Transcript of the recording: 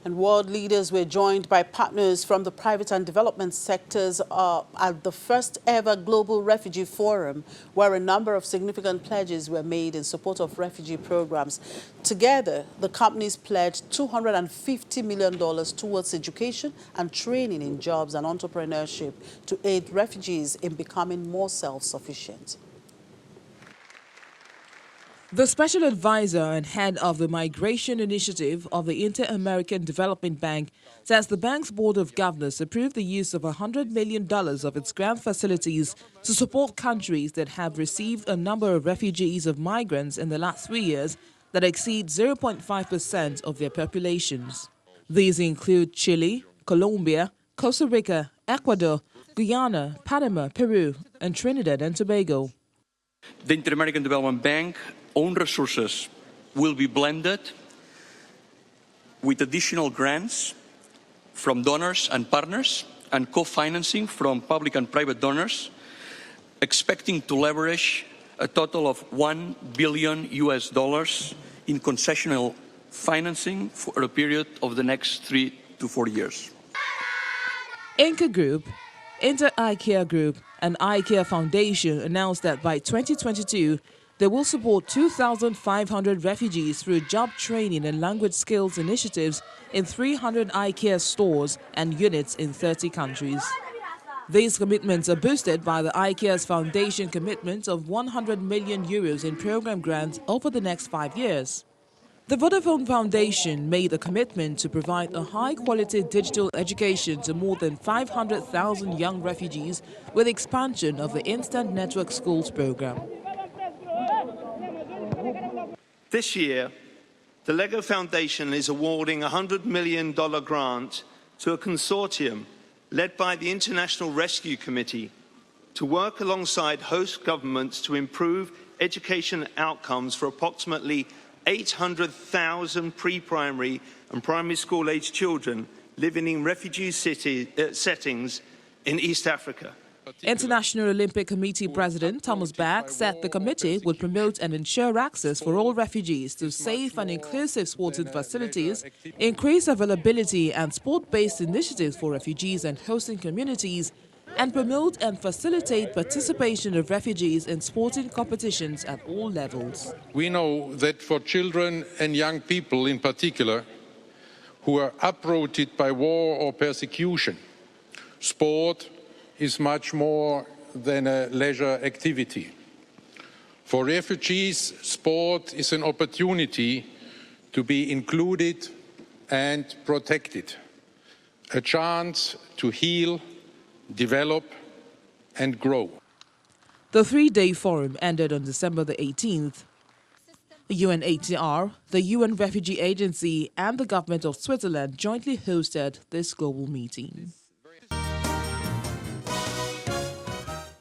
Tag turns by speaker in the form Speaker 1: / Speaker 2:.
Speaker 1: And world leaders were joined by partners from the private and development sectors at the first ever Global Refugee Forum, where a number of significant pledges were made in support of refugee programs. Together, the companies pledged $250 million towards education and training in jobs and entrepreneurship to aid refugees in becoming more self-sufficient.
Speaker 2: The special advisor and head of the Migration Initiative of the Inter-American Development Bank says the bank's board of governors approved the use of $100 million of its grant facilities to support countries that have received a number of refugees of migrants in the last 3 years that exceed 0.5% of their populations. These include Chile, Colombia, Costa Rica, Ecuador, Guyana, Panama, Peru, and Trinidad and Tobago.
Speaker 3: The Inter-American Development Bank own resources will be blended with additional grants from donors and partners and co-financing from public and private donors, expecting to leverage a total of $1 billion in concessional financing for a period of the next 3 to 4 years.
Speaker 2: Inca Group, Inter-IKEA Group, and IKEA Foundation announced that by 2022, they will support 2,500 refugees through job training and language skills initiatives in 300 IKEA stores and units in 30 countries. These commitments are boosted by the IKEA's foundation commitment of €100 million in program grants over the next 5 years. The Vodafone Foundation made a commitment to provide a high-quality digital education to more than 500,000 young refugees with expansion of the Instant Network Schools program.
Speaker 4: This year, the LEGO Foundation is awarding a $100 million grant to a consortium led by the International Rescue Committee to work alongside host governments to improve education outcomes for approximately 800,000 pre-primary and primary school-aged children living in refugee settings in East Africa.
Speaker 2: International Olympic Committee President Thomas Bach said the committee would promote and ensure access for all refugees to safe and inclusive sporting facilities, increase availability and sport-based initiatives for refugees and hosting communities, and promote and facilitate participation of refugees in sporting competitions at all levels.
Speaker 5: We know that for children and young people in particular who are uprooted by war or persecution, sport is much more than a leisure activity. For refugees, sport is an opportunity to be included and protected, a chance to heal, develop and grow.
Speaker 2: The three-day forum ended on December the 18th. The UNHCR, the UN Refugee Agency and the government of Switzerland jointly hosted this global meeting.